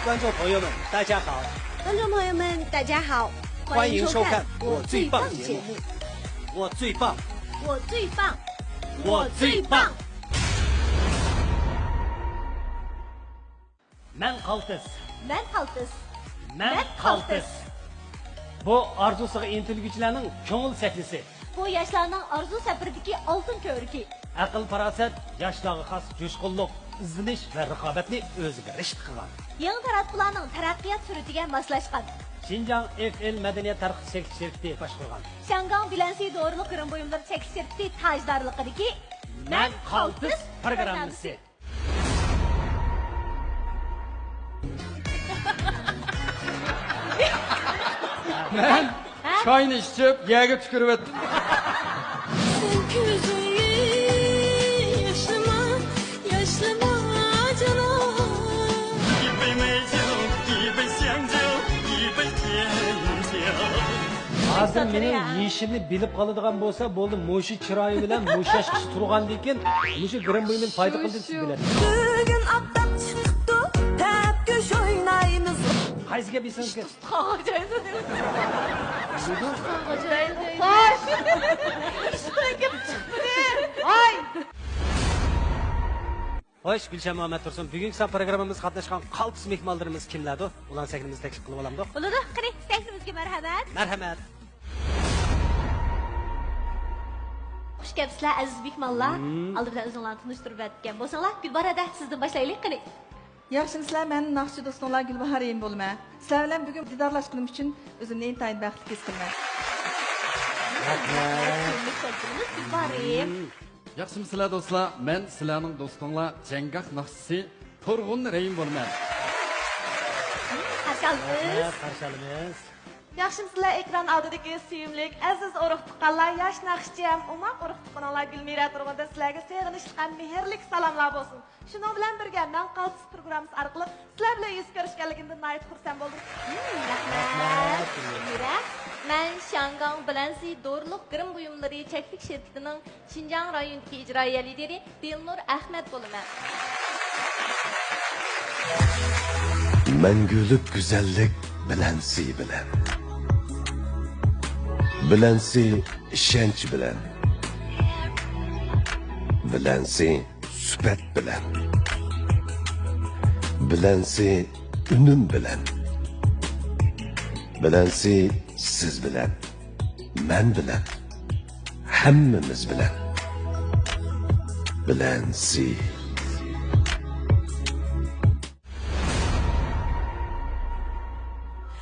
观众朋友们，大家好！观众朋友们，大家好！欢迎收看我最棒节目，我最棒，我最棒，我最棒。Men qaltis. Men qaltis. Men qaltis. Bu arzusiga intilguvchilarning ko'ngil saklisi. Bu yoshlarning orzu safiridagi oltin ko'riki. Aql farosat yoshlarga xos jo'shqinlik, izlanish va raqobatni o'ziga risht qilgan. Yangi taratqularning taraqqiyot suratiga moslashgan. Xinjiang FL madaniyat tarixi şirkati boshqargan. Shangang Bilansi doğruluk kırım buyumları çekiş şirkati tajdorligidagi Men qaltis programmasi. Ben çayını içip yerge tükürüp ettim. Hazır mening yeyishimni bilib qoladigan bo'lsa, bo'ldi, mo'shi chiroyi bilan mo'shashqish turgandan keyin, o'sha grim bo'yindan foyda qildi siz bilasiz. Bugün atdan çıktı, hep köş oynayınız. Qaysiga bilsangiz ki? Hoş Gülşen Muhammed Tursun. Bugün kısa programımız qatnaşgan qaltis mehmonlarimiz kimlardir? Ulan sahnimizni taklif qilib olamdik. Bo'ladi, qani, sahnimizga marhamat. Marhamat. Xush kelibsizlar aziz mehmonlar. Aldidan o'zinglarni tanishtirib o'tgan bo'lsanglar, Gulbarada sizdan boshlaylik qani. Yaxşınızlar, ben Naqshchi do'stinglar Gulbahor Rayim bo'laman. Sizlar bilan bugun didorlashganim uchun o'zimni intayin baxtli his qilaman. Gulbarim. Yaxşımsızlar dostlar, ben sizlerning dostonglar Cengah Naqshchi Turg'un Rayim bo'laman. Qarşalımız. Yaxshimsizlar ekran oldidagi suyimlik aziz urug'-tuqqanlar, yosh naqshchiyam, umum urug'-tuqqanlar Gulmira Turg'unda sizlarga sevg'inishli mehrlik salomlar bo'lsin. Shuning bilan birga Men qaltis programmasi orqali sizlar bilan yuz ko'rishganligimdan nihoyat xursand bo'ldim. Rahmat. Gulmira. Men Shangang Bilansi doğruluk kırım buyumları çeklik şirketinin Xinjiang rayonundaki icraiya lideri Dilnur Ahmet bo'laman. Mengülük güzellik Bilansi bilen. Bilansi ishonch bilan. Bilansi suhbat bilan. Bilansi unum bilan. Bilansi siz bilan. Men bilan. Hammamiz bilan. Bilansi.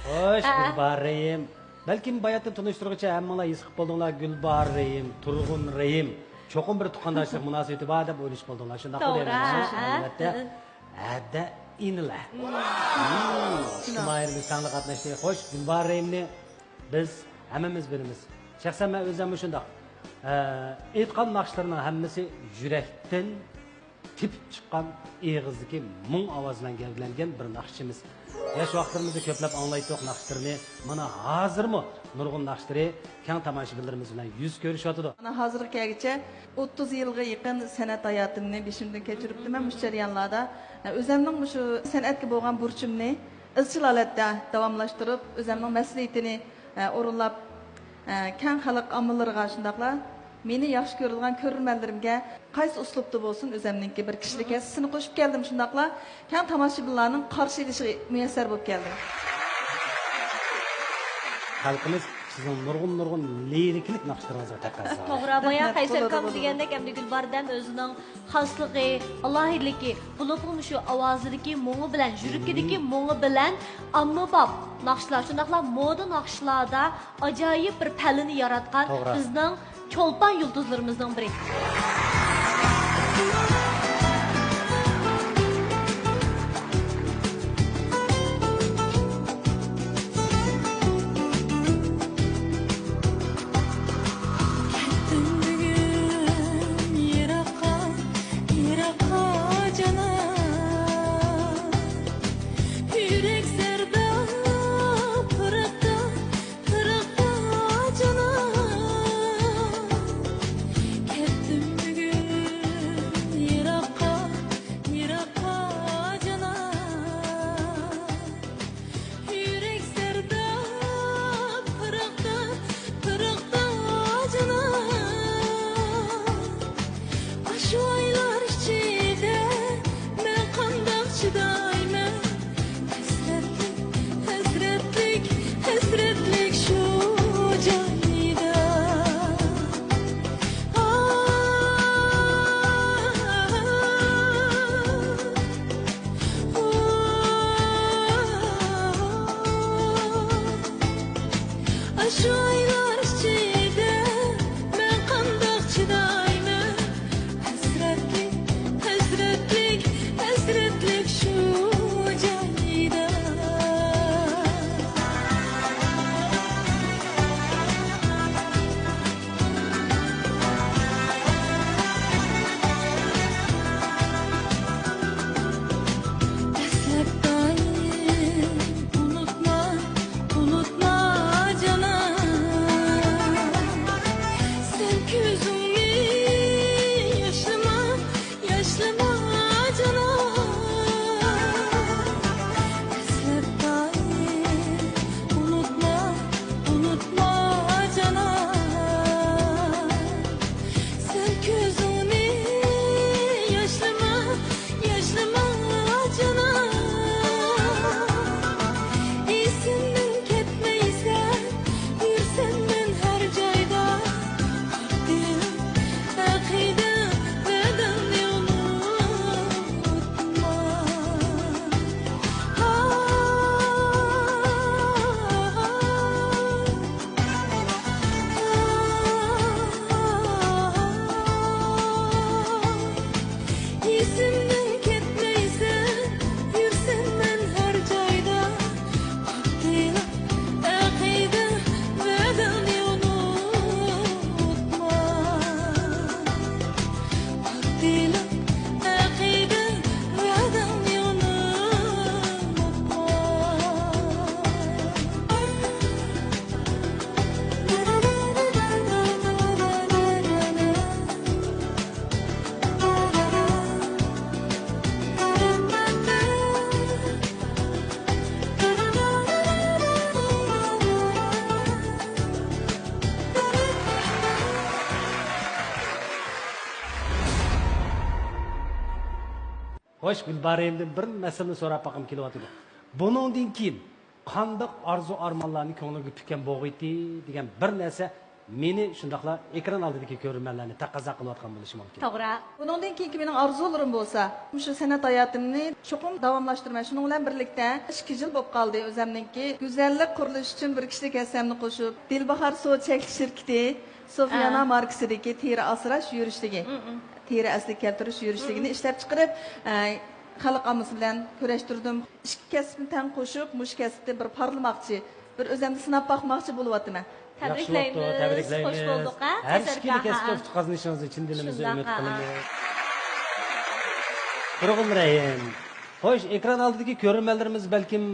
Hoş Gulbarim. Belki bayatın tanıştırıcı hammalar his qilib bo'ldinglar Gulbarim, Turg'un Rayim. Cho'qim bir tuqqandoshlik munosabati bor deb o'ylash bo'ldinglar. Shunday qilaveramiz. Albatta. Ada inilar. Ijtimoiyimiz tanli qatnashdi. Xo'sh, Gulbarimni biz hammamiz bilamiz. Shaxsan men o'zim shunday. Aytgan naqshlarning hammasi yurakdan tepib chiqqan eg'izdagi mung ovoz bilan gavdalangan bir naqshchimiz. Yaş vaqtlarımızda ko'plab anglaydiq naqshlarni. Mana hozirmi nurg'un naqshlari keng tomoshabinlarimiz bilan yuz ko'rishyotdi. Mana hozirgacha 30 yilga yaqin san'at hayotimni beshimdan kechiribdiman mush jarayonlarda. O'zimning shu san'atga bo'lgan burchimni izchil holatda davomlashtirib, o'zimning mas'uliyatini o'rinlab keng xalq ommalariga shundaqla meni yaxshi ko'rilgan ko'rmanlarimga qaysi uslubda bo'lsin o'zimningki bir kishilik hissini qo'shib keldim shundaqla keng tomoshabinlarning qarshi elishiga muyassar bo'lib keldim. Xalqimiz sizning nurg'un liriklik naqshlaringizni taqozo. To'g'ri, bayan Qaysarkam degandek hamda Gulbardan o'zining xosligi, alohidligi, bulug'um shu ovozidagi mo'ngi bilan, yuragidagi mo'ngi bilan ommabop naqshlar, shundaqla moda naqshlarda ajoyib bir palini yaratgan bizning Çolpan yıldızlarımızdan biri. Yırak Hoş Gülbarem'den bir meseleni so'rab bakım kelyapti. Buningdan keyin qanday arzu armonlarni ko'ngliga pukkan bo'g'iti degan bir narsa meni shundaqla ekran oldidagi ko'rmanlarni taqozo qilayotgan bo'lishi mumkin. To'g'ri. Bundan keyingi mening orzularim bo'lsa, shu san'at hayotimni cho'qim davomlashtirman. Shuning bilan birlikda 2 yil bo'lib qoldi o'zimningki go'zallik qurilish uchun bir kishilik hissasini qo'shib, Dilbahor Sud cheklik shirkati Sofiyana markasidagi teri asrash yurishligi, teri asli keltirish yurishligini ishlab chiqarib, xalq ommasi bilan kurashtirdim. Ikki kasbni tang qo'shib, mush kasbda bir parlamoqchi, bir o'zimni sinab boqmoqchi bo'lyapman. Tabriklaymiz. Xo'sh bo'ldik, ha? Her ikili kasbda qazanishingizga chin dilimizdan umid qilamiz. Turg'un Rahim. Xo'sh, ekran oldidagi ko'rinmalarimiz balkim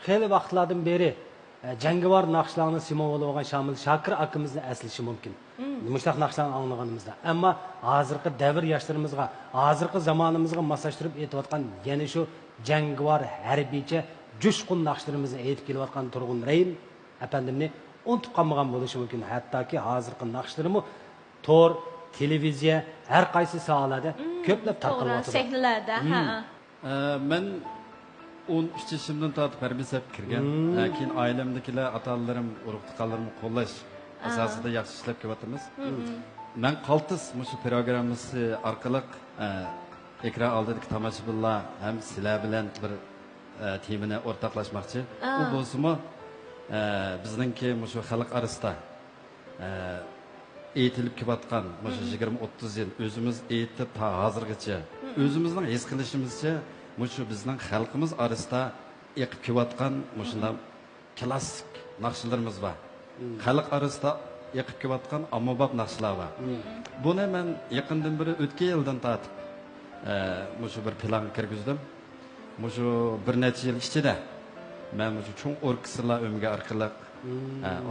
xeyli vaqtlardan beri jangovar naqshlarni simovoli bo'lgan Shamil Shakir akamizni eslashi mumkin. Mushtaq naqshlarni anglaganimizda. Ammo hozirgi davr yoshlarimizga, hozirgi zamonimizga moslashtirib aytayotgan yana shu jangovar harbiycha jushqun naqshlarimizni aytib kelayotgan Turg'un Rahim efendimni unutib qolmagan bo'lishi mumkin. Hattoki hozirgi naqshlarimi to'r, televiziya, har qaysi sohalarda ko'plab tarqalyapti. Sahnalarda, ha. Men 13 yaşımdan tortib harbiyga kirgan. Keyin oilamdagilar, ota-onalarim, urug'-tuqqanlarimni qo'llash asosida yaxshi ishlab kelyapmiz. Men qaltis shu programmasi orqali ekran oldidagi tomoshabinlar ham sizlar bilan bir temani o'rtoqlashmoqchi. U bo'lsa-mu bizningki shu xalq arasida eğitilib kelayotgan shu 20-30 yil o'zimiz eğitib ta hozirgacha o'zimizning his qilishimizcha shu bizning xalqimiz orasida eqib kelayotgan shunday klassik naqshlarimiz bor. Xalq orasida eqib kelayotgan ommabop naqshlar bor. Buni men yaqindan beri o'tgan yildan tortib shu bir plan kirgizdim. Shu bir necha yil ichida men shu cho'ng orkestrlar o'mga orqali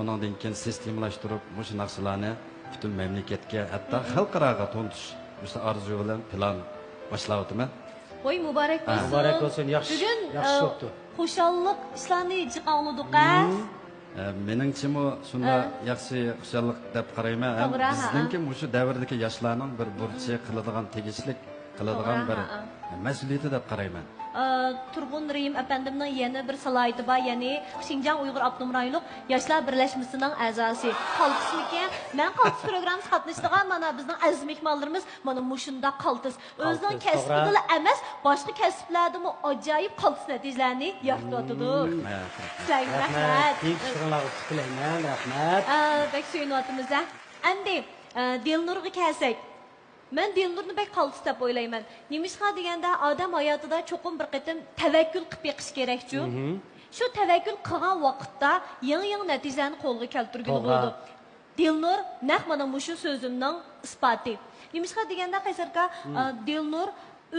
ondan keyin sistemlashtirib shu naqshlarni butun mamlakatga, hatto xalqaroga to'ntish shu orzu bilan plan boshlayapman. Voy muborak bo'lsin. Muborak bo'lsin. Yaxshi. Bugun Yaxshi bo'pti. xushalliq ishlarni jiqavladik-a. Meningcha shunda yaxshi xushalliq deb qarayman. Bizningki shu davrdagi yoshlarning bir burchi qiladigan tegishlik qiladigan bir mas'uliyati deb qarayman. Turg'un Rahim efendimning yana bir salohiyati bor, ya'ni Xinjiang Uyg'ur Abnum rayonluq yoshlar birlashmasining a'zosi. Qaltisniki, men qaltis programmasi qatnashdigan mana bizning aziz mehmonlarimiz mana mushunda qaltis. O'zining kasbida emas, boshqa kasblardami ajoyib qaltis natijalarni yorityotdi. Rahmat. Rahmat. Bek suyunyapmiz. Endi Dilnurga kelsak, men Dilnurni bek qaltis deb o'ylayman. Nimishqa deganda odam hayotida cho'qim bir qatim tavakkul qilib yiqish kerak-ku. Shu tavakkul qilgan vaqtda yangi natijalarni qo'lga keltirgan bo'ldi. Dilnur naq mana shu so'zimning isboti. Nimishqa deganda qaysarka Dilnur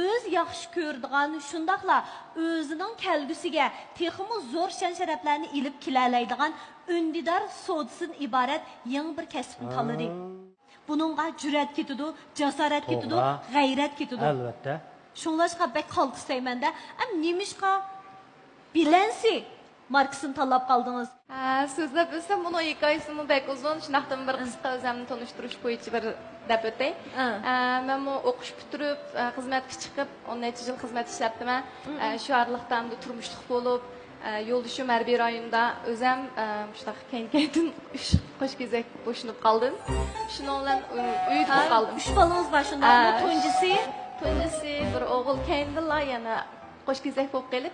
o'z yaxshi ko'radigan shundaqla o'zining kelgusiga texmi zo'r shan-sharaflarni ilib kelalaydigan undidor sodisidan iborat yangi bir kasbni tanladi. Bununla cüret ketidi, cesaret ketidi, gayret ketidi. Albatta. Şunlaşqa bek qaltis deymanda, am nemişqa bilensi markasini tanlab qaldınız. So'zlab o'sam buni hikoyasini bek uzun, shunaqdan bir qisqa o'zimni tanishtirish bo'yicha bir deb o'tay. Men o'qish bitirib, xizmatga chiqib, 10 yil xizmat ishlabdiman. Shu arliqdan turmushlik bo'lib, yo'ldashim harbiy rayonda o'zim shunaqa keyin qo'shkezak bo'shinib qoldim. Shuning bilan uyda qoldim. 3 balonuz var shunda. Tunjisi bir o'g'il kendilla yana qo'shkezak bo'lib kelib,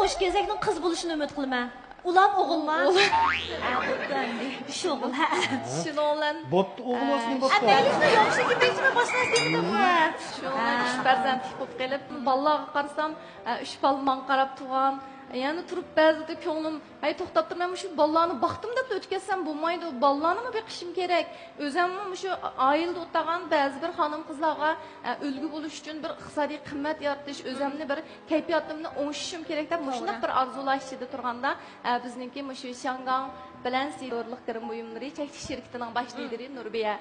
qo'shkezakning qiz bo'lishini umid qilaman. Ulan o'g'ilmi? Shu o'g'il. Shuning bilan Bo'pti, o'g'il olsin bo'pti. Atangizni yoshlig'i bekima boshlashdingmi? Shu 3 farzand bo'lib kelib, bolalarga qarasam 3 balman qarab turgan. Yani turib ba'zida ko'nglim, "Ay to'xtab tur, men shu bolalarni baxtim deb o'tkazsam bo'lmaydi. Bolalarni beqishim kerak. O'zim shu oilada o'tgan ba'zi bir xonim qizlarga ulgu bo'lish uchun bir iqtisodiy qimmat yaratish, o'zimni bir kayfiyatimni o'ngishim kerak" deb shunday bir arzulashida turganda, bizningki shu Shangang bilan Siyorliq kirim buyumlari cheklik shirkatining bosh lideri Nurbiya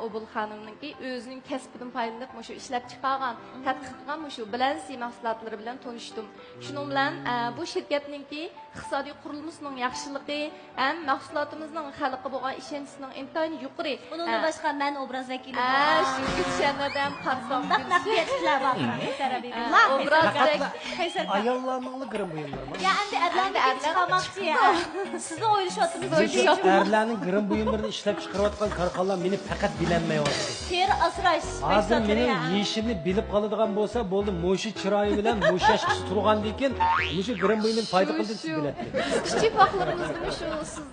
Obul xonimningki o'zining kasbidan foydalanib ishlab chiqargan, tadqiq qilgan shu bilan mahsulotlari bilan tanishdim. Shuning bilan bu şirketninki iqtisodiy qurilmasining yaxshiligi ham mahsulotimizning xalqqa bo'lgan ishonchining intayin yuqori. Bundan boshqa men obraz vakili. Shu Gulshanadam qarsam Naqdiyatlar bor. obraz Qaysar ka. Ayollarning grim buyumlari bor. Ya endi adlanni chiqarmoqchi ya. Sizni o'ylashyapsiz. Erlarning grim buyumlarini ishlab chiqarayotgan korxonalar meni faqat bilinmayapti. Teri asrash. Hozir meni yeyishimni bilib qoladigan bo'lsa, bo'ldi, mo'shi chiroyi bilan mo'shashqisi turgandan keyin mushu grim buyumni foyda qildi deb biladi. kichik vaqtlarimizda shu siz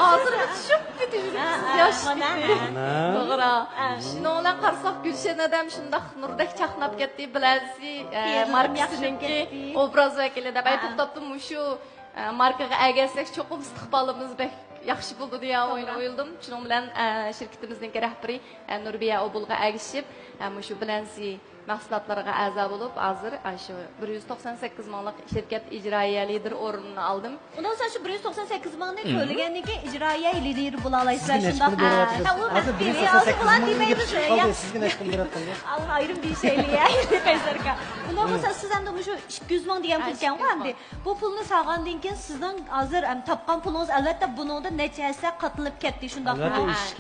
hozir tushib ketishimiz yosh to'g'ri shuni bilan qarasak Gulshan odam shundoq nurdek chaqnab ketdi bilasiz markasiningki obraz vakili deb aytib topdim shu markaga agarsak cho'qim istiqbolimiz bek yaxshi bo'ldi deya o'yladim shuning bilan shirkatimizning rahbari Nurbiya Obulga agishib shu bilan mahsulotlarga a'zo bo'lib hozir shu 198 minglik shirkat ijroiya lider o'rnini oldim. Undan so'ng shu 198 mingni to'lagandan keyin ijroiya lider bo'la olasizlar shundoq. Hozir 198 mingni sizga nech qilib berayotganda? Ayrim deyishaylik. Qaysarka. Undan bo'lsa siz ham shu 200 ming degan pul ekan endi. Bu pulni sog'andan keyin sizning hozir topgan pulingiz albatta buningda necha hissa qatilib ketdi shundoq.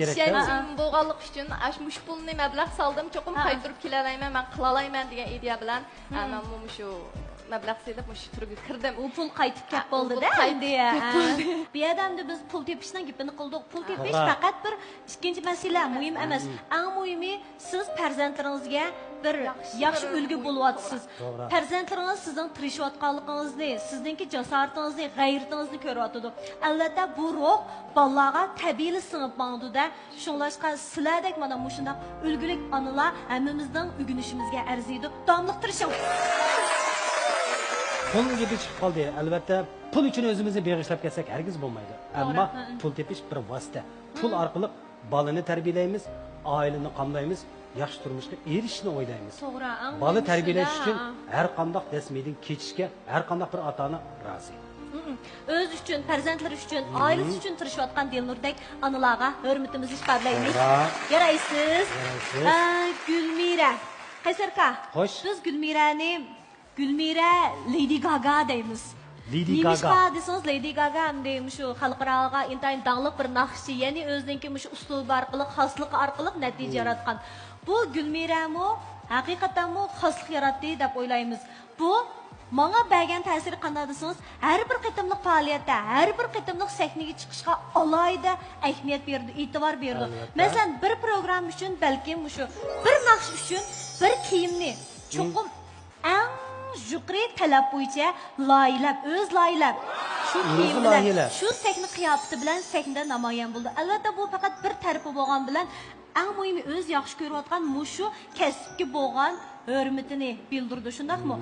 Ishonchim bo'lganlik uchun mush pulni mablag' soldim, cho'qim qaytarib kelalayman, men qilalayman degan ideya bilan men shu mablag' sedib shu turga kirdim. U pul qaytib kelib bo'ldi-da endi. Bu yerda biz pul tepishdan gapini qildik. Pul tepish faqat bir ikkinchi masala, muhim emas. Eng muhimi siz farzandlaringizga bir yaxshi ulgu bo'lyapsiz. Farzandlaringiz sizning tirishayotganligingizni, sizningki jasoratingizni, g'ayratingizni ko'ryapti. Albatta bu ruh bolalarga tabiiy singib mangdi-da. Shunlashqa sizlardek mana shunday ulgulik onalar hammamizning o'rganishimizga arziydi. Davomli tirishing. Pul gibi chiqib qoldi. Albatta, pul uchun o'zimizni beg'ishlab ketsak hargiz bo'lmaydi. Ammo pul tepish bir vosita. Pul orqali bolani tarbiyalaymiz, oilani qamlaymiz, yaxshi turmushga erishishni o'ylaymiz. To'g'ri. Bola tarbiyalash uchun har qanday dasmiydan kechishga har qanday bir ota-ona rozi. O'z uchun, farzandlar uchun, oilasi uchun tirishayotgan Dilnurdek onalarga hurmatimizni ifodlaylik. Yaraysiz. Gulmira. Qaysarka. Biz Gulmira Lady Gaga deymiz. Lady Gaga. Nimishqa desangiz Lady Gaga ham deymiz shu xalqaroga intayin danglik bir naqshchi, ya'ni o'zininki shu uslub orqali, xosligi orqali natija yaratgan. Bu Gulmiramo haqiqatan xoslik yaratdi deb o'ylaymiz. Bu menga bergan ta'siri qanday desangiz, har bir qitimliq faoliyatda, har bir qitimliq sahnaga chiqishga alohida ahamiyat berdi, e'tibor berdi. Masalan, bir program uchun balkim shu bir naqsh uchun bir kiyimni cho'qim eng yuqori talab bo'yicha loyilab, o'z loyilab shu kiyim bilan, shu sahna qiyofati bilan sahnada namoyon bo'ldi. Albatta bu faqat bir tarafi bo'lgan bilan eng muhimi o'z yaxshi ko'rayotgan shu kasbga bo'lgan hurmatini bildirdi, shundaqmi?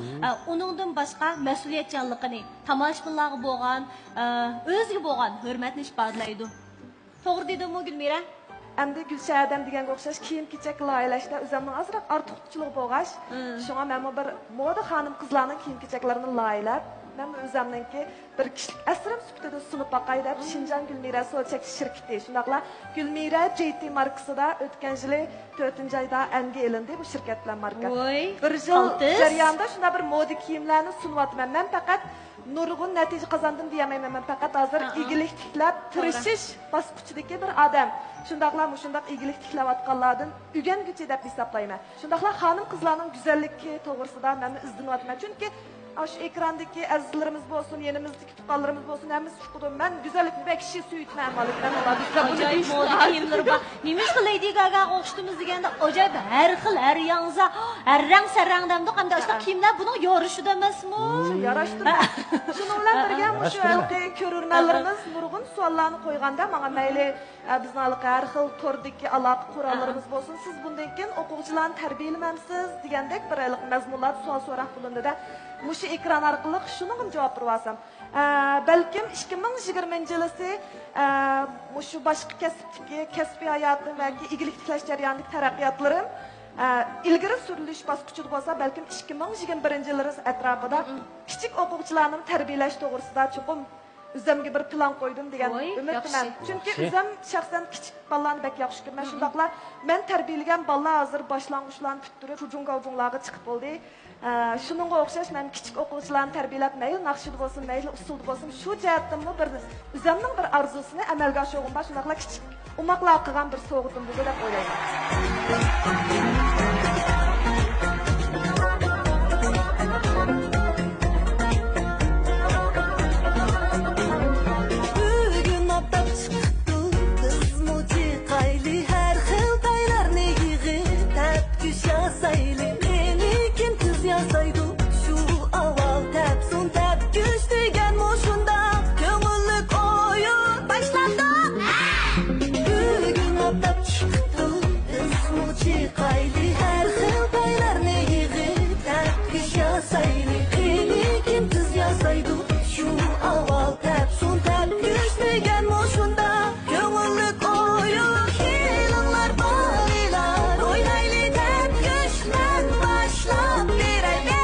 Uningdan boshqa mas'uliyatchanligini, tomoshabinlarga bo'lgan, o'ziga bo'lgan hurmatni ifodalaydi. To'g'ri dedimmi, Gulmira? Endi Gulshan deganga o'xshash kiyim-kechak loyilashda o'zimning ozroq ortiqchilik bo'lg'ash. Shunga men bir moda xonim qizlarning kiyim-kechaklarini loyilab, men o'zimningki bir kishilik asrim sifatida sunib boqay deb Shinjan Gulmira so'lchak shirkati shundaqla Gulmira JT markasida o'tgan yili 4-oyda anga elindi bu shirkat bilan marka. Bir yil jarayonida shunday bir moda kiyimlarni sunyapman. Men faqat nurg'un natija qozondim deyamayman. Men faqat hozir igilik tiklab tirishish bosqichidagi bir odam. Shundaqla shundaq igilik tiklayotganlardan o'rganguchi deb hisoblayman. Shundaqla xonim qizlarning go'zalligi to'g'risida men izlanyapman. Chunki shu ekrandagi azizlarimiz bo'lsin, yenimizdagi tuqqanlarimiz bo'lsin, hammasi shuqdi. Men go'zallikni bir kishi suyutman, malikdan oladi. Ajoyib moda kiyimlar bor. Nimishqa Lady Gaga o'xshatimiz deganda ajoyib har xil, har yangi, har rang sarangdamda qanday o'sha kiyimlar buni yorishida emasmi? Yarashdi. Shuning bilan birga shu halqi ko'rurmanlarimiz nurg'un savollarni qo'yganda menga mayli bizning har xil tordagi aloqa qurollarimiz bo'lsin. Siz bundan keyin o'quvchilarni tarbiyalamamsiz degandek bir mazmunlar savol so'rab bo'lindida mushu ekran orqali shuni ham javob berib balkim 2020 yili shu boshqa kasbiy hayotim va igilik tiklash jarayonidagi taraqqiyotlarim ilgari surilish bosqichida bo'lsa, balkim 2021 yil atrofida kichik o'quvchilarni tarbiyalash to'g'risida cho'qim o'zimga bir plan qo'ydim degan Voy, umiddaman. yaxshi. Chunki Yaxshi. o'zim shaxsan kichik bolalarni bak yaxshi ko'raman. Shundaqla men tarbiyalagan bolalar hozir boshlang'ichlarni bitirib, hujum-gavjumlarga chiqib bo'ldi. Shuningga o'xshash men kichik o'quvchilarni tarbiyalab, mayli naqshida bo'lsin, mayli usulda bo'lsin, shu jihatdan bir o'zimning bir orzusini amalga oshirg'im bor. Shundaqla kichik umoqlar qilgan bir so'g'itim bu deb o'ylayman. Bugün aptab chiqibdi biz musiqayli har xil baylarni yig'ib tapkush yasayli lekin tuz yasaydi shu avval tapsun tapkush degan shunda ko'ngillik o'yin boshlandi. Bugün aptab chiqibdi biz musiqayli har xil baylarni yig'ib tapkush yasayli lekin tuz yasaydi shu avval tapsun tapkush degan shunda ko'ngillik o'yin kelinglar bolalar o'ynayli tapkush men boshlab beray 1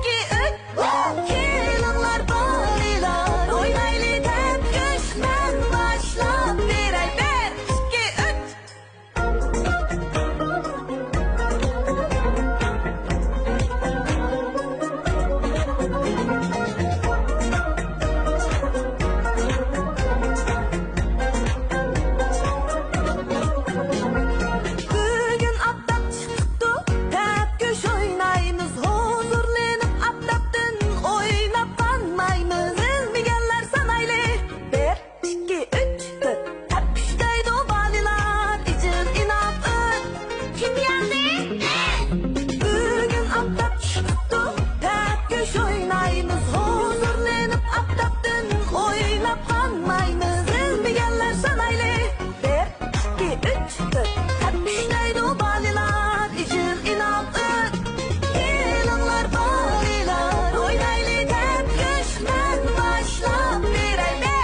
2 3 kelinglar bolalar o'ynayli tapkush men boshlab beray 1 2 3 Bugün aptab chiqibdi tapkush o'ynaymiz huzurlanib aptabdan o'ynab qolmaymiz bilmaganlar sanayli 1 2 3 4 tapkush deydi bolalar ijil inab kim geldi Bugün aptab chiqibdi tapkush o'ynaymiz huzurlanib aptabdan o'ynab qolmaymiz bilmaganlar sanayli 1 2 3 4 tapkushdaydi bolalar ijil inab kelinglar bolalar o'ynayli tapkush men boshlab beray 1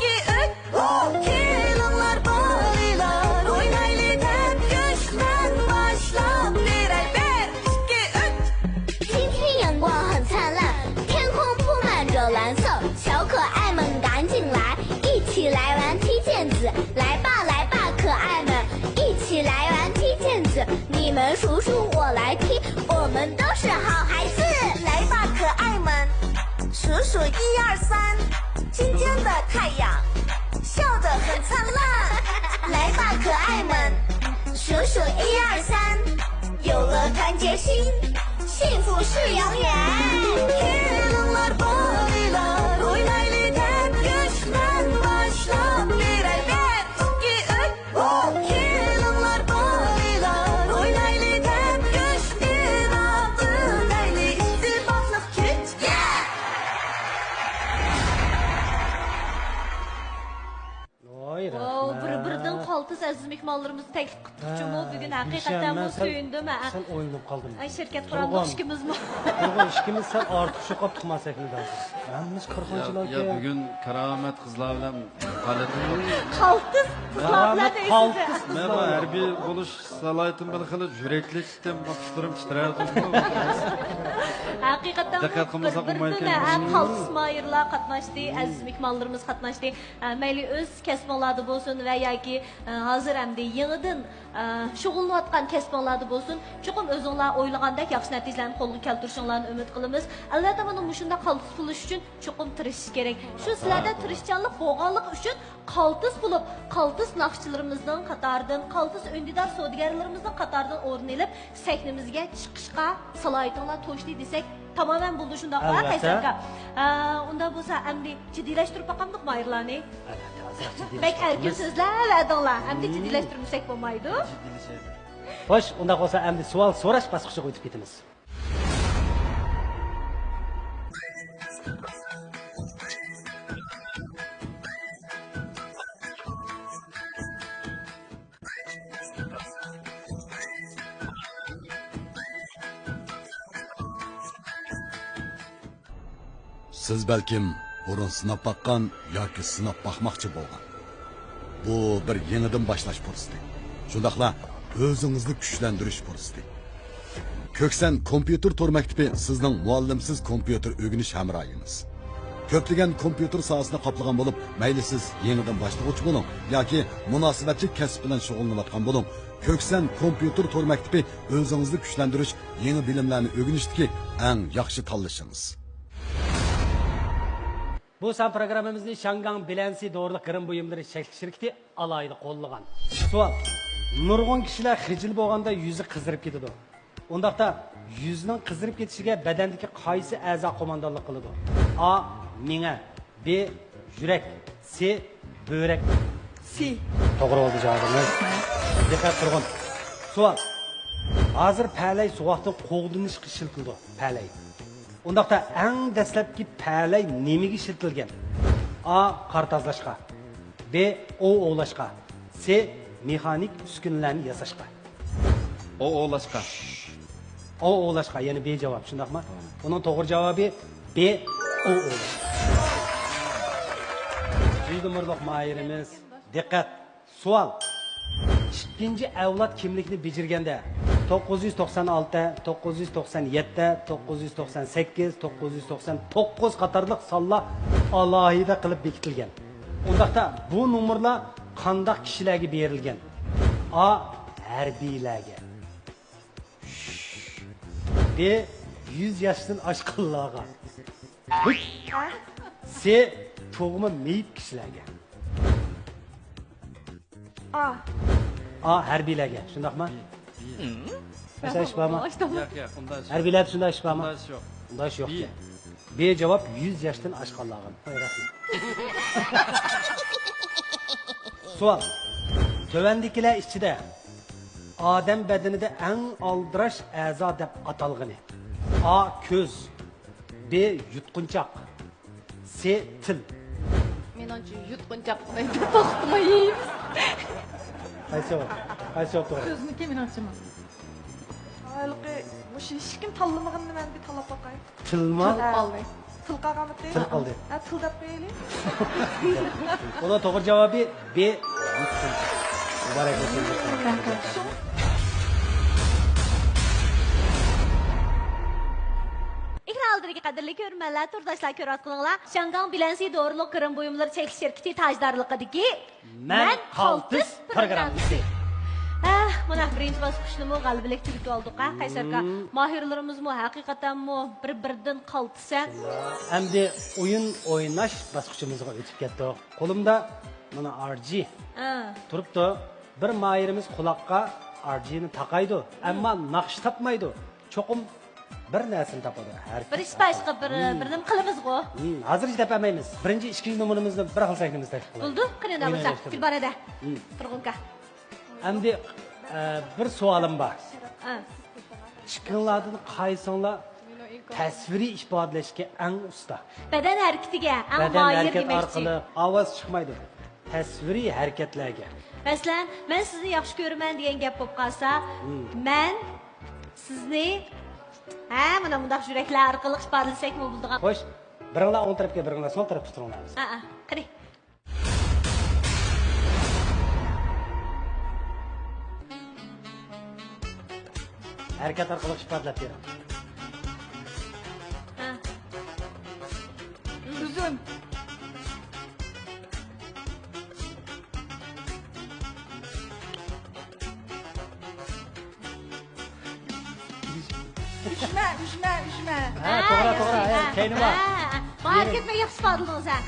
2 3 kelinglar bolalar o'ynayli tapkush men boshlab beray 1 2 3今天阳光很灿烂，天空铺满着蓝色，小可爱们赶紧来，一起来玩踢毽子，来吧来吧，可爱们，一起来玩踢毽子，你们数数我来踢，我们都是好孩子，来吧，可爱们，数数1 2 3，今天的太阳笑得很灿烂。来吧，可爱们，数数1 2 3，有了团结心，幸福是永远。kelinglar bolalar o'ynayli tapkush men boshlab beray 1 2 3 kelinglar bolalar o'ynayli tapkush inab o'ynayli ittifoqlik kuch Voy, Wow, rahmat. bir-biridan qaltis aziz mehmonlarimizni taklif qildik. Bugün hakikaten bu söyündüm. Sen o'yinib qolding. Ay şirket kuranlık işkimiz mi? Turg'un ishkimiz sal ortiq shu qolib chiqmasak edi. Hammamiz 40 Ya bugün keramet kızlar bilen kaletim var. Qaltis qizlarlar qaltis deysiz. Ben bu harbiy buluş salayetim bir xili yüreklikten bakışlarım titrerdi. Hakikaten Dikkat qilmasak bo'lmaydi ekan. ham qaltis mayırlar qatnaşdı, aziz mehmonlarimiz qatnaşdı. Mayli öz kasbonlarda bo'lsin va yoki hozir hamda yangidan shug'ullanayotgan kasbonlarda bo'lsin, chuqur o'zinglar o'ylagandek yaxshi natijalarni qo'lga keltirishinglarni umid qilamiz. Albatta mana shunda qaltis bo'lish uchun chuqur tirishish kerak. Shu sizlarda tirishchanlik bo'lganlik uchun qaltis bo'lib, qaltis naqshchilarimizning qatoridan, qaltis öndidar savdogarlarimizning qatoridan o'rin olib, sahnimizga chiqishga salohiyatinglar to'shdi desak tamamen buldu şundaq var Albatta. Qaysarka. Unda bo'lsa endi jiddiyleştirib baqamdiq mayırlarni. Bek erkin so'zlar va adonlar. Endi jiddiyleştirmasak bo'lmaydi. Xo'sh, unda bo'lsa endi savol so'rash bosqichiga o'tib ketamiz. Siz balkim burun sinab baqqan yoki sinab baqmoqchi bo'lgan. Bu bir yangidan boshlash fursati. Shundaqla o'zingizni kuchlantirish fursati. Ko'ksan kompyuter to'r maktabi sizning muallimsiz kompyuter o'rganish hamrohingiz. Köplegen kompüter sahasını kaplagan bulup, mayli siz yenidən başlangıç bulun, yoki münasibətli kasb bilan shug'ullanayotgan bulun. Köksen kompüter tor maktabi o'zingizni kuchlantirish, yangi bilimlarni o'rganishdagi eng yaxshi tanlashimiz. Bu san programmamizni Shangang Bilansi doğruluk kırım buyumları şirketi alaylı qo'llagan. Sual. Nurg'un kishilar xijil bo'lganda yuzi qizirib ketadi. Ondaqda yuzning qizirib ketishiga badandagi qaysi a'zo qo'mondonlik qiladi? A. Miya, B. Yurak, C. Böğrek. Si. To'g'ri bo'ldi javobingiz. Diqqat qilin. Sual. Hozir palay suvoqdan qo'g'dinishga shiltildi. Palay. Ondaqda eng dastlabki palay nimaga shiltilgan? A. Qor tozlashga, B. Ovlashga, C. Mexanik uskunalarni yasashga. Ovlashga. Ovlashga, ya'ni B javob, shundaqmi? Uning to'g'ri javobi B. Ovlash. Juydumirliq mayirimiz. Diqqat. Sual. İkinci avlod kimlikni bijirganda 996, 997, 998, 999 qatorliq sonlar alohida qilib bekitilgan. Undaqda bu nomerlar qanday kishilarga berilgan? A. Harbiylarga, B. 100 yoshdan oshganlarga, C. To'g'ma meyit kishilarga. A. Harbiylarga, shundaqmi? Mesela iş var mı? Yo'q, unda Harbiylar shunda ish bormi? yo'q. Unda ish yo'q. B javob 100 yoshdan oshganlarga. Rahmat. Sual. Tövendikiler ichida odam badanida eng aldirash a'zo deb atalgani. A. Ko'z, B. Yutqunchoq, C. Til. Menimcha yutqunchoq deydi, to'xtamaymiz. Qaysi o? Qaysi o to'g'ri? Ko'zniki menimcha. Halqi, bu hiç kim tanlamaganını ben bir talap bakayım. Tilma? Aldı. Tıl qağamı değil. Til qaldi. Ha, tıl dap beyli. Ona to'g'ri javobi B. Yutqunchoq. Muborak bo'lsin. İkraldırki qadirli görmənlər, turdaşlar körat qılınlar. Shangang Bilansi doğruluk kırım buyumları çekiş şirketi tajdarlıqıdaki Mən Qaltis proqramısı. Mana birinci basqıçını mı qalbilik türkü olduk ha? Qaysarqa mahirlərimiz mu haqiqatan mu bir-birdən qaltisa? Endi oyun oynash basqıçımızga o'tib ketdi. Qo'limda mana RG turibdi. Bir mahirimiz quloqqa RG'ni taqaydi, ammo naqsh topmaydi. Cho'qim bir narsani topadi. Bir ish başqa bir nim qilamiz go. Hozir topamaymiz. Birinchi, ikkinchi nomerimizni bir xilsak nima taklif qilamiz. Bo'ldi, qanday bo'lsa, fil barada. Turg'unka. Endi bir savolim bor. Chiqinlardan qaysinglar tasviriy ifodalashga eng usta? Badan harakatiga, eng Badan moyil harakat demoqchi. orqali ovoz chiqmaydi. Tasviriy harakatlarga. Masalan, men sizni yaxshi ko'raman degan gap bo'lib qolsa, men sizni mana bunday yuraklar orqali ifodalasak mı bo'ldi? Xo'sh, biringlar o'ng tarafga, biringlar so'l tarafga turinglar. Qani. Harakat orqali ifodalab bering. Üzüm. Üşme. To'g'ri, keyni bor. Bu hareketme yaxshi ifodaladingiz ha.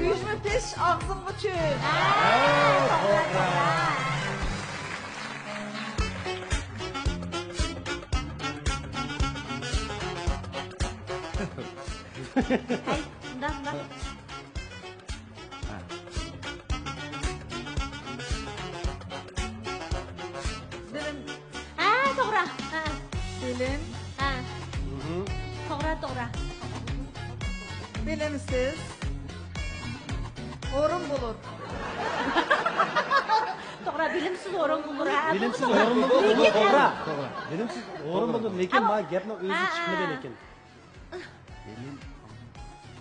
Yüzümü pis, ağzımı çöl. Bundan. Benim To'g'ri. belim, To'g'ri. belimsiz. Orun bulur. To'g'ri, bilimsiz o'rin bulur ha. Bilimsiz o'rin bo'ldi, to'g'ri. Bilimsiz o'rin bo'ldi, lekin ma gapni o'zi chiqmadi lekin.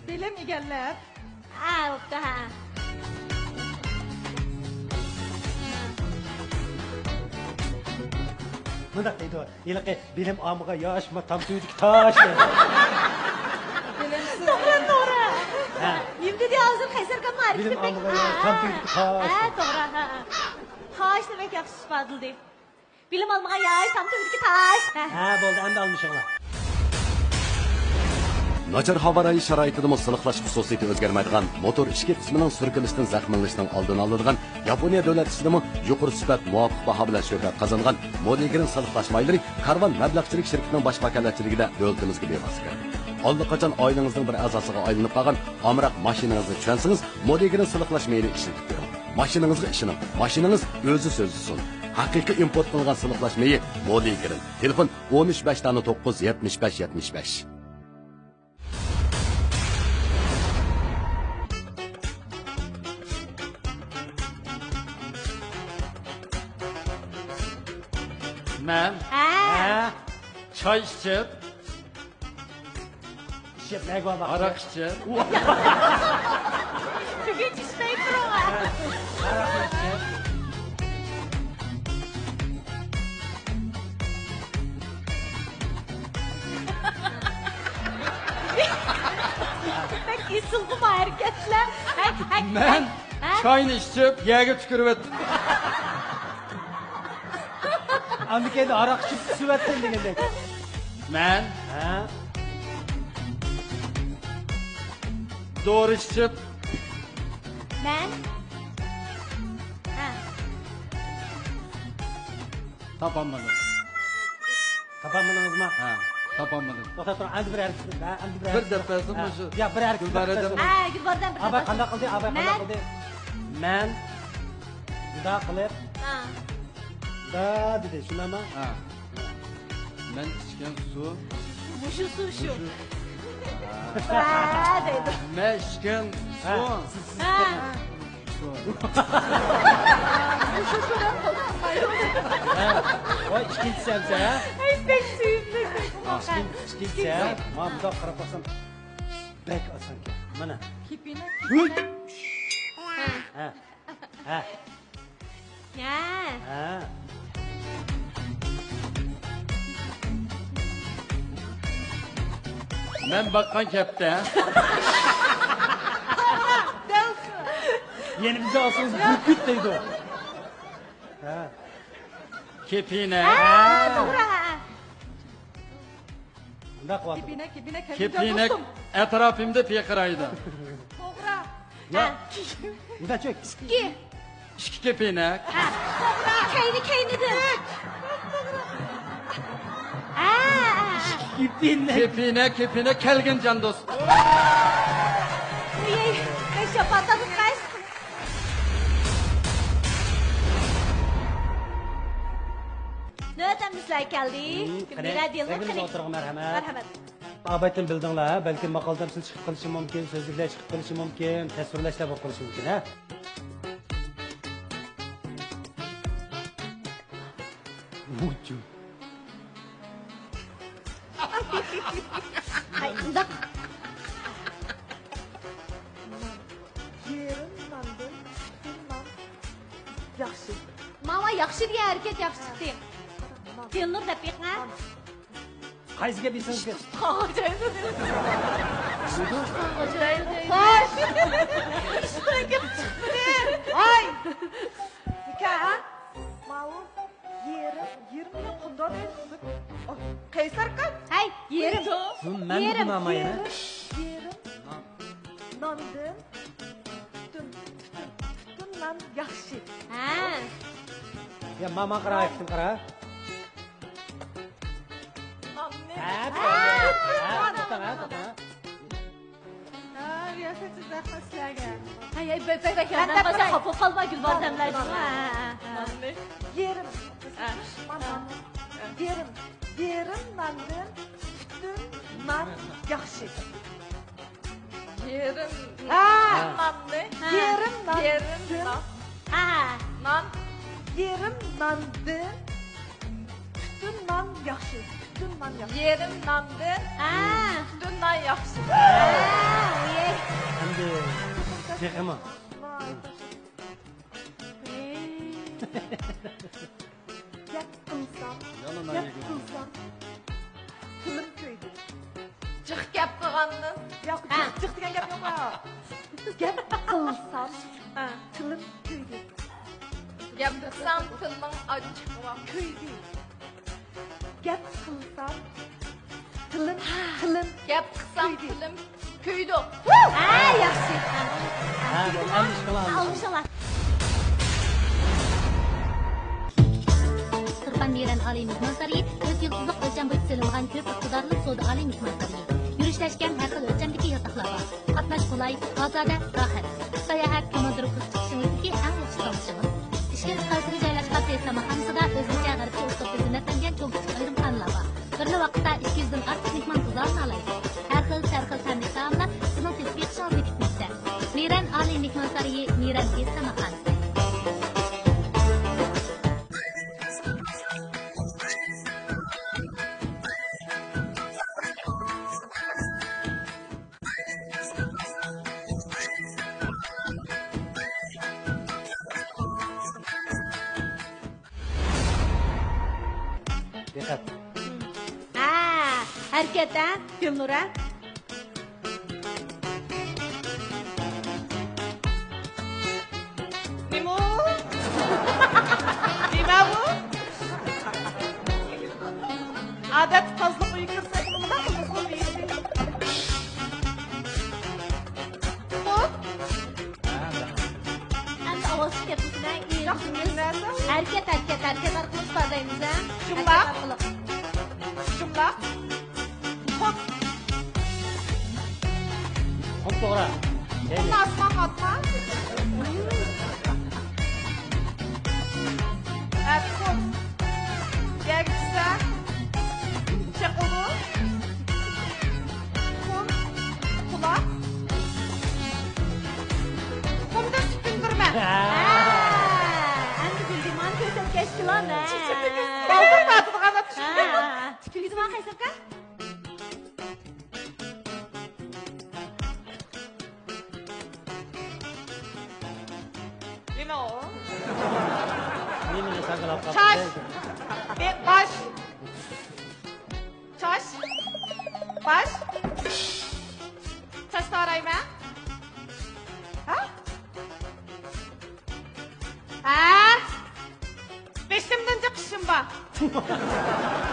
Bilim egenler. Bo'pti ha. Bunda deydi o. Yılki benim amıga yaşma tam tüydük taş dedi. To'g'ri. Ha. Endi de hozir qaysarga ma'rif Benim demak. amıga tam tüydük taş. Ha, to'g'ri. Ha. Tosh demek yaxshi ifodaldi. Bilim olmagan yosh tam tüydük tash. Ha bo'ldi, endi almışıqlar. Nachar havo rayi sharoitida siliqlash xususiyati o'zgarmaydigan motor ichki qismining surkilishidan zaxmlanishning oldini oladigan Yaponiya davlat ishidimi yuqori sifat muvofiq baho bilan shuhrat qozongan Modigrin siliqlash maylari Karvan mablag'chilik shirkatining bosh vakolatchiligida davlatimizga bevosita. Allaqachon oilangizning bir a'zosiga aylanib qolgan amroq mashinangizni tushunsangiz Modigrin siliqlash mayli ishlatib ko'ring. Mashinangizga ishoning. Mashinangiz o'zi so'zlisin. Haqiqiy import qilingan siliqlash mayi Modigrin. Telefon 13 75 75. Men Ha. choy ichib, İşip ne var bak. aroq ichib, Bugun ishlay turaman. Bak isildi bu hareketler. men choyni ichib, yerga tükürüp etdim. Amerika'da arak içip süvettin degende. Men Ha. doğru ichib, Ben. Ha. topolmadim. Kapanmadınız mı? Ha, topolmadim. To'xtab tur, endi bir hareket. Endi bir Bir hareket. depasi Ha. shu. Ya bir hareket. Gulbaradam. Ha, Gulbardan bir Abay defa. qanday qildi? Abay qanday Men. qildi? Men juda qilib, Ha. da dedi, shunami? Ha. Men ichgan suv, Mushu su shu. Ha, dedi. men ichgan Ha. suv. Ha. Voy, ikkinchisi ham sen, ha? Ay, pek suyumli. İkinchisi ha? Ma bundoq qarab qo'ysam, bek oson ekan. Mana. Kipini. Ha. Ha. Ha. Ha. Men bakkan kepte. Yeni bize olsanız büküt deydi o. Ha. Kepine, Ha, to'g'ri. Ha. Bundoq qilyapti. Kipine kepine etrafımda piyakıraydı. To'g'ri. Ya. Bundoq cho'k. Ikki. İki kepine, Ha. To'g'ri. Kaynidir. Ha. Kipinle. kepine kelgin can dost. Uyey, beş yapatladık kaç. Nereden bizler geldi? Kimlere diyelim Sevgili mi? oturun merhamet. Merhamet. Abaytın bildinglar ha, belki maqoldan siz chiqib qilishi mumkin, so'zliklar chiqib qilishi mumkin, tasvirlashlar bo'lib qilishi mumkin ha. Mucho. Ay, undaq. Yerim nandım, bilmem. Yaxşı. Mama yaxshi degan harakat yaxshi chiqdi. Dilnur deb yiqma. Qaysiga bilsangiz ki? Xo'sh. Ay! Nikah ha? Mau yerim kundan Kaysar kan? Hay, yerim. Men Yerim. dedim ama yana. Yerim nandım. Tütün nan yaxşı. Ha. Ya mama qara aytdim qara. Nanne. Ha, to'xtang, ha, to'xtang. Ha, riyaseti zahmetlerge. Hay, bek yandan qolsa xafa qolma Gulbardamlar. Nanne. Yerim. Yerim. Yerim nandım. Tütün nan yaxşı. Yerim. Ha, nanne. Yerim nandım. Yerim nan. Ha. Nan. Yerim nandı. Tütün nan yaxşı. Tütün nan yaxşı. Yerim nandı. Ha. Tütün nan yaxşı. Ha, uyey. Endi chekimi? gap qilsam, Yanına gap yegin. qilsam, tilim kuydi. Jiq gap qilgandin. Yo'q, jiq degan gap yo'q. Gap qilsam, tilim kuydi. Gap qilsam tiling ochiq va Kuydi. Gap qilsam, tilim gap qilsam tilim kuydi. Yaxshi. Ha, endi ish qilamiz. Alqışlar. Turpan Miran Oliy Mehmonxonasi 4 yıldızlıq ölçəm boyu seçilgan köp iqtidarlı soda Oliy Mehmonxonasi. Yürüşləşkən hər xil ölçəmdəki yataqlar var. Qatnaş qolay, bazarda rahat. Sayahat komandirovka çıxışınızdakı ən yaxşı tanışınız. İşkən xalqı joylashgan tezxonasida o'zgacha g'arbcha uslub xizmatlangan cho'ng ayrimxonalar var. Bir vaqtda 200 dan ortiq mehmon guzorini olasiz. Har xil tamli taomlar sizning tezlik hisobiga kutmoqda. Miran Oliy Mehmonxonasi, Miran tezxonasi. Dikkat. Harakat ha, Gülnura. Nima? Nima bu? Odat tozliq uyi kirsak nima qilamiz bu deydi. Endi ovoz chiqarishdan Yaxshi narsa. harakat orqali ifodaymiz ha. Jumla. Harakat orqali. Jumla. Hop, Hop to'g'ri. Deylik. asma atma. Hop. Yagsa. Çakıldı. Kum. Kulak. Kumda süpündürme. Endi bildim, mana ko'rsatgan kilon ha. Kaldırmadı bana düşündüm. Tipingiz mana qaysi aka? Nima o? Nimani saqlab qolibdi? Çaş. Baş. Çaş. Baş. Çaş tarayma. Ha? Ha? Beşimden çıkışım var.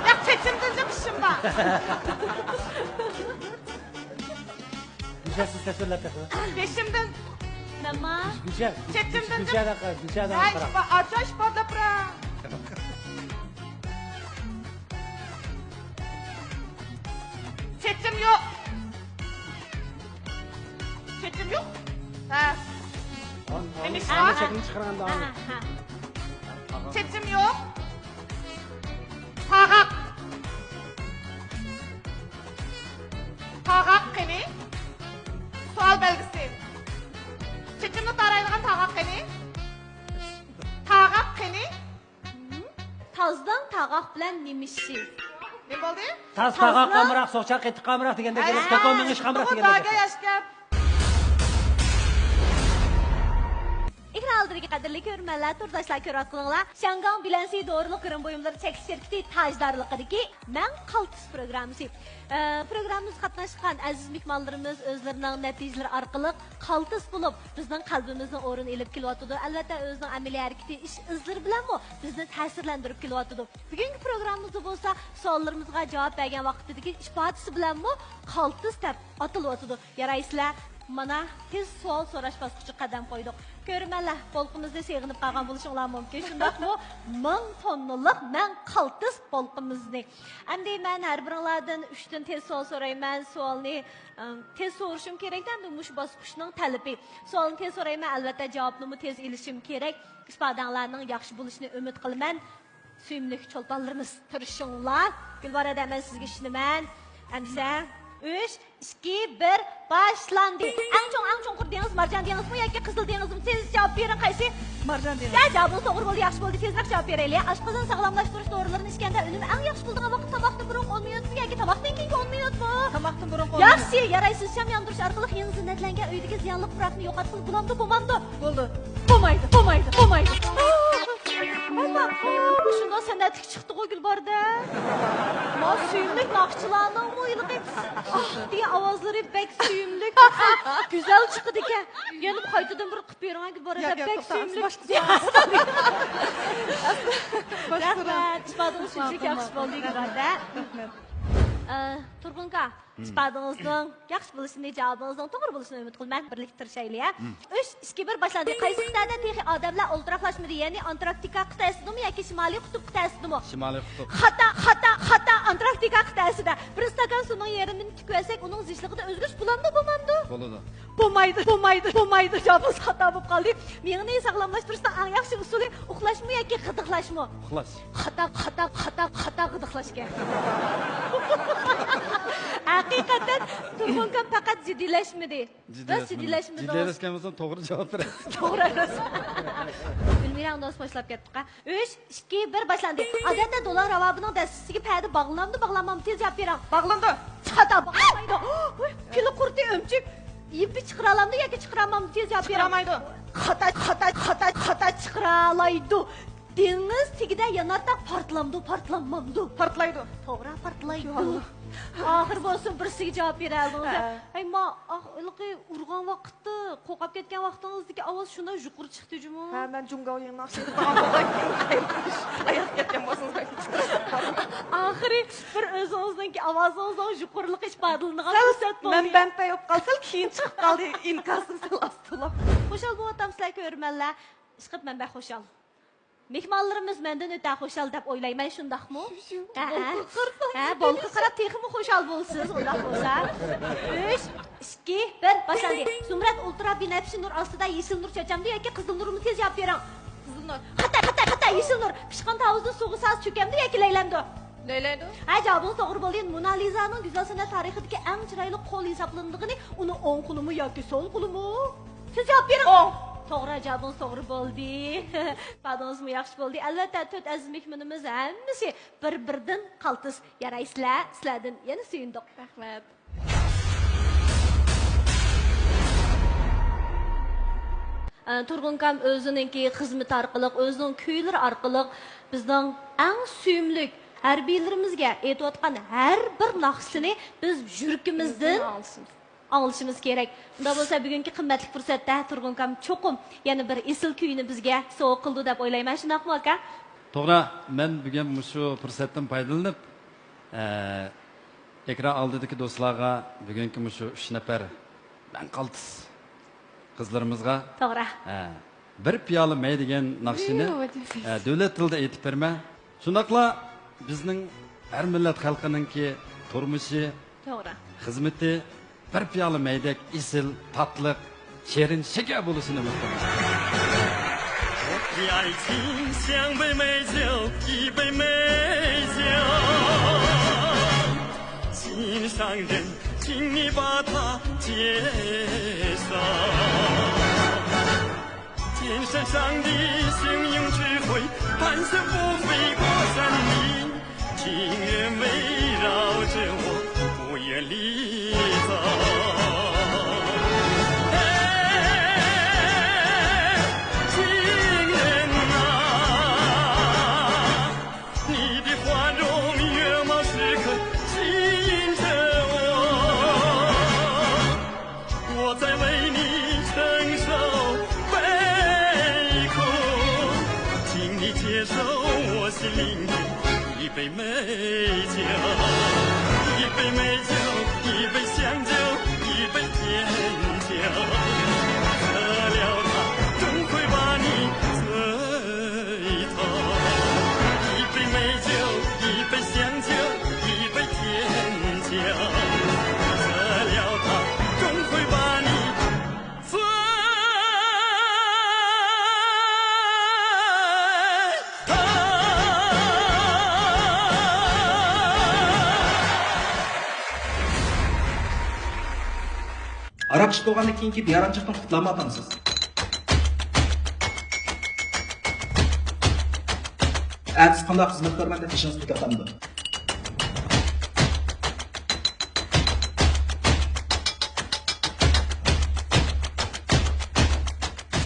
Ya çetimden çıkışım var. Gülşah siz tasvirlab taqing. Beşimden. Nima? Gülşah. Çetimden Gülshahdan Ay, qarab. açaş bana bırak. Çetim yok. Çetim yok. Ha. Demiş Ana var. chekni chiqarganda Ha, oldi. ha. Çetim yok. Tağak. Tağak kini. Sual belgisi. Çetimni tarayılgan tağak kini. Tağak kini. Tozdan tag'oq bilan nima ishi? Ne oldu? Tas taqoq qamroq, so'qchaq qetib qamroq deganda kelib, takon mingish qamroq Bu deganda. daga yaşkap. Ekran aldırıcı qadrli görmənlər, turdaşlar görətqınlar. Şangan bilensi doğruluk kırım buyumları çekiş şirketi tajdarlıqdaki mən qaltis programısı. Programımız qatnaşqan aziz mehmanlarımız özlərinin nəticələri arqılıq qaltis bulub bizning qalbimizning o'rin elib kelyapti. Albatta o'zining amaliy harakati ish izlari bilan mu bizni ta'sirlantirib kelyapti. Bugungi programmamizda bo'lsa savollarimizga javob bergan vaqtidagi ifodasi bilan mu qaltis deb atalyapti. Yaraysizlar. Mana tez savol so'rash bosqichi qadam qo'ydik. Ko'rmanlar, polqimizda seg'inib qolgan bo'lishinglar mumkin. Shundaqmi? 1000 tonnalik men qaltis polqimizni. Endi men har biringlardan 3 dan tez savol so'rayman. Savolni tez so'rashim kerakdan bu mush bosqichning talabi. Savolni tez so'rayman, albatta javobni tez ilishim kerak. Ifodanglarning yaxshi bo'lishini umid qilaman. Suyimli cho'lponlarimiz tirishinglar. Gulbarada men sizga ishonaman. Endi 3, 2, 1, başlandı. En çok kurduğunuz marjan diyeniz mi ya ki kızıl diyeniz mi? Tez cevap verin kaysi? Marjan diyeniz. Ya cevabınız doğru oldu, yaxşı oldu. Tezrak cevap verelim. Aşkızın sağlamlaştırış doğrularını işkende önüme en yaxşı bulduğun vakit tabakta buruk olmuyor mu? Ya ki tabaktan keyin olmuyor mu? Tabaktan buruk olmuyor. Yaxşı, yaraysız şam yandırış arkalık yeni zinnetlengen öydeki ziyanlık bırakını yok atılıp bulamdı, bulamdı. Buldu. Bulmaydı. Şunda senetlik çıktı o Gülbar'da. Ma süyümlük nakçılarının muyluğu. Ah diye avazları pek süyümlük. Güzel çıktı ki. Gelip kaytıdan bir kıpıyorum ha Gülbar'da pek süyümlük. Rahmet. İspadığınız süyümlük yakışık oldu Gülbar'da. Turgunka, ispadığınızın yakış buluşunu, cevabınızın doğru buluşunu ümit kılmak birliktir şeyliye. 3-2-1 başladı. Qaysı qitədə texi adamlar ultraflaşmıdı, yəni Antarktika qitəsidir ya ki Şimali Qutub qitəsidir? Şimali Qutub. Xata Antarktika qitəsidir. Bir stakan suyun yerinden tükvəsək, onun zişliği də özgürüş bulandı, bulmadı? Boladı. Bulmaydı. Cevabınız xata bo'lib qoldi. Meni neyi saqlamlashtirishda eng yaxshi usuli uxlashmi yoki g'idiqlashmi? Uxlash. Xata g'idiqlashga. Haqiqatan Turg'unkan faqat jiddiylashmadi. Jiddiylashmadi. Jiddiylashgan bo'lsam to'g'ri javob berasiz. To'g'ri. Gulmira undan boshlab ketdik. 3, 2, 1 boshlandi. Odatda dolar ravobining dastasiga payda bog'lanmadi, tez javob bering. Bog'landi. Xata bog'lanmaydi. Fili qurti ömchik. İpi çıkıralamdı ya ki çıkıramam tez javob beramaydi. Xata çıkıralaydı. Deniz tigide yanarda partlamamdı. Partlaydı. To'g'ri partlaydi. Axir bo'lsin birisiga javob beraldingiz. Ay ma, ilqi urgan vaqtda, qo'qab ketgan vaqtingizdagi ovoz shunday yuqori chiqdi juma. Ha, men junga o'yinni o'xshatib oyoq ketgan bo'lsangiz. Axiri bir o'zingizningki ovozingizni yuqoriligi isbodlangan ko'rsatmadi. Men bandda yo'q qolsam, keyin chiqib qoldi inkasni astılab. Xo'shal bo'lyapsizlar ko'rmanlar. Ishqib men xo'shal. Mehmonlarimiz mendan o'ta xo'shal deb o'ylayman, shundaqmi? Bolqi qarab texmi xo'shal bo'lsiz, undaq bo'lsa. 3, 2, 1 boshlandi. Zumrad ultra binafshi nur ostida yeşil nur chachamdi yoki qizil nurni tez javob bering. Qizil nur. Xata yeşil nur. Pishqan tovuzning suvga saz cho'kamdi yoki laylamdi? Laylaydi. Ha, javobingiz to'g'ri bo'ldi. Mona Lizaning go'zal san'at tarixidagi eng chiroyli qo'l hisoblandigini, uni o'ng qo'limi yoki so'l qo'limi? Siz javob bering. To'g'ri, javobingiz to'g'ri bo'ldi. Badingiz yaxshi bo'ldi. Albatta, 4 aziz mehmonimiz hammasi bir-biridan qaltis yaraysizlar. Sizlardan yana suyundik. Rahmat. Turg'unkam o'zininki xizmat orqali, o'zining kuylari orqali bizning eng suyumlik harbiylarimizga aytayotgan har bir naqsini biz yuragimizdan anglashimiz kerak. Unda bo'lsa bugungi qimmatli fursatda Turg'unkam cho'qim yana bir esil kuyni bizga sovg'a qildi deb o'ylayman, shundaqmi aka? To'g'ri, men bugun shu fursatdan foydalanib, ekran oldidagi do'stlarga bugungi shu 3 nafar ben qaltis qizlarimizga to'g'ri. Bir piyola may degan naqshini davlat tilida aytib berma. Shundaqla bizning har millat xalqininki turmushi, to'g'ri. xizmati bir piyola maydek isil, tatliq, shirin shakar bo'lishini umid qilaman. 爱情像杯美酒，一杯美酒，心上人，请你把它接受。天山上的雄鹰智慧，盘旋不飞过山岭，情缘围绕着我，不愿离走。一杯美酒，一杯美酒，一杯香酒，一杯甜酒，喝了它终会把你醉透。一杯美酒，一杯香酒，一杯甜酒，喝了它终会把你醉。 Aroq ichib bo'lgandan keyingi beyaranchiqni qutlamadingsiz. Siz qanday xizmat ko'rmanda ishingiz tugatamdi?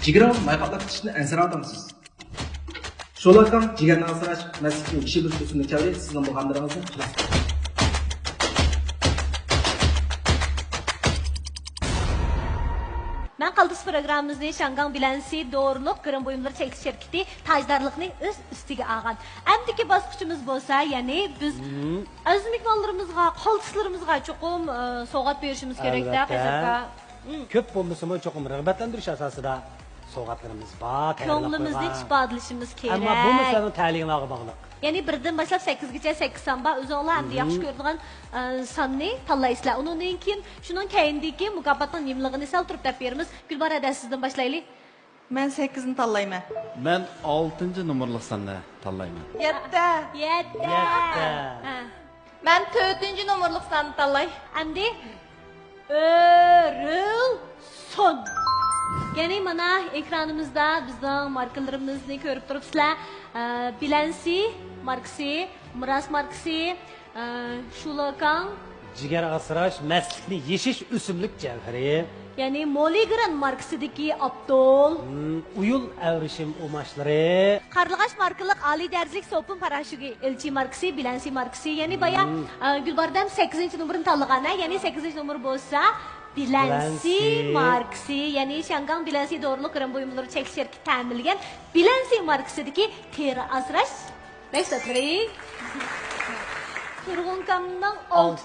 Jigiron mayqatlab ketishni ansira odamsiz. Şolakan jigarni asrash masjidning kishi bir so'zini chavri sizning muhammadingizni qilas. Ben Qaldız programımızda Şangan Bilensi doğruluk kırım buyumları çekiş şirketi tajdarlıqni öz üstüge alğan. Əmdiki basqıçımız bolsa, yani biz öz mikvallarımızga, qaldızlarımızga çoxum soğat berişimiz kerekde. Köp bolmasımı çoxum rəğbətlendiriş asasında soğatlarımız var. Könglimizde ifadalışımız kerek. Ama bu meselenin təliğine bağlı. Yani birden başlap 8'gece 8 samba özünler hem de yaxşı gördüğün sanni tanlaysızlar. Onun keyin şunun keyindeki mükafatın yemliğini sal turup dep berimiz. Gülbar hadi sizden başlayalım. Ben 8'ini tanlayman. Ben 6. numaralı sanni tanlayman. 7. Ben 4. numaralı sanni tanlay. Hem de örülsün. Yani mana ekranımızda bizden markalarımızı görüp durupsizlar. Bilensi markası, Muras markası, Şulakan, Ciger asraş, meslikni yeşiş üsümlük cevheri. yani Moligran markasındaki Abdul, Uyul evrişim umaşları. Karlıgaş markalık Ali Derzilik Sopun Paraşugi, Elçi markası, Bilensi markası. Yani baya Gülbardem 8. numarını tanıgana, yani 8. numara bolsa Bilensi markası, yani Şangan Bilensi doğruluk kırım buyumları çek şirketi təminlegen Bilensi markasındaki teri asraş. Beştatları. Turgun Kam'dan 6.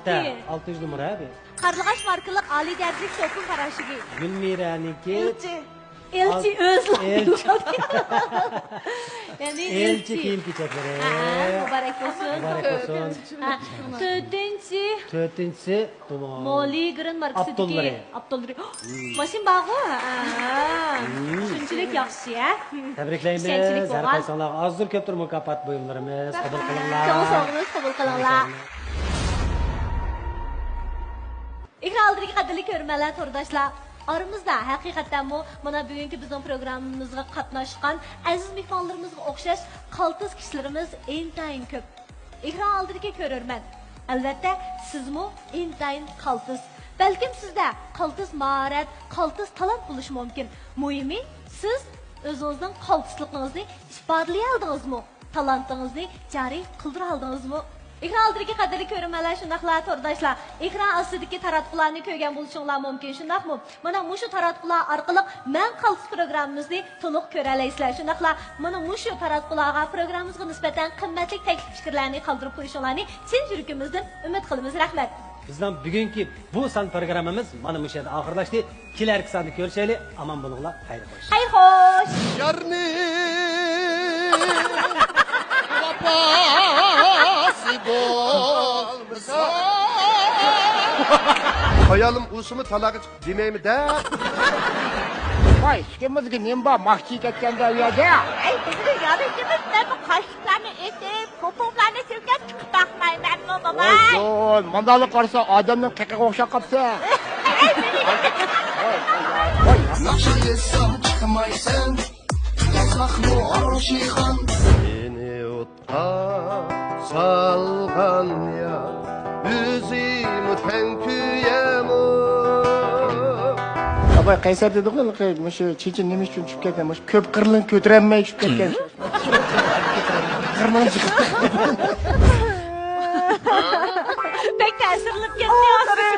6. numara abi. Karlıgaş markalık Ali Derzilik Sopun Paraşugi. Gülmire'ninki. Elçi özlem. Yani Elçi kiyim kiçekleri. Mübarek olsun. Mübarek olsun. Dördüncü Moligran markasındaki Abdulları. Maşin bağı. Üçüncülük yaxşı ya. Tebrikleyimiz. Her kaysanlar azdır köptür mükafat buyumlarımız. Kabul kılınlar. Çok sağ olunuz, kabul kılınlar. İkraldırki kadirli körmeler, tordaşlar. Aramızda hakikaten bu mana bugünkü bizim programımızga qatnaşqan aziz mehmonlarimizga o'xshash qaltis kishilarimiz intayin ko'p. Ekran oldidagi ko'rarman. Albatta, sizmi intayin qaltis. Balkim sizda qaltis mahorat, qaltis talant bo'lishi mumkin. Muhimi, siz o'zingizning qaltisligingizni ifodalay oldingizmi? Talantingizni joriy qildira oldingizmi? Ekran oldidagi qadrli ko'rmalar, shundaqlar tordoshlar. Ekran ostidagi taratqularni ko'rgan bo'lishinglar mumkin, shundaqmi? Mana mushu taratqular orqali men qaltis programmamizni to'liq ko'ra olasizlar. Shundaqlar, mana mushu taratqularga programmamizga nisbatan qimmatli taklif fikrlarni qoldirib qo'yishinglarni chin yuragimizdan umid qilamiz. Rahmat. Bizden bugünkü bu san programımız mana bu yerda oxirlashdi. Kelarki sanni ko'rishaylik. Aman bo'linglar. Xayr xo'sh. Xayr xo'sh. Yarni vafası bolmasa Hayalim usumu talağı demeymi de Vay, ikimizga nima bor? Mahki ketganda u yerga. Ay, bizni yonimizda bu qoshiqlarni etib, ko'piklarni silkab chiqib taqmaymanmi, bobay? Voy, mandalik qarasa odamning qiqiga o'xshab qolsa. Yaxshi yesam chiqmaysan Yazmaqmu arşihan Beni o'tqa salgan ya Üzümü tenküyemu Voy, qaysar dedi-ku, shu chechen nima uchun tushib ketgan? Shu ko'p qirlin ko'tarolmay tushib ketgan. Qirlin chiqib. Pek ta'sirlib ketdi.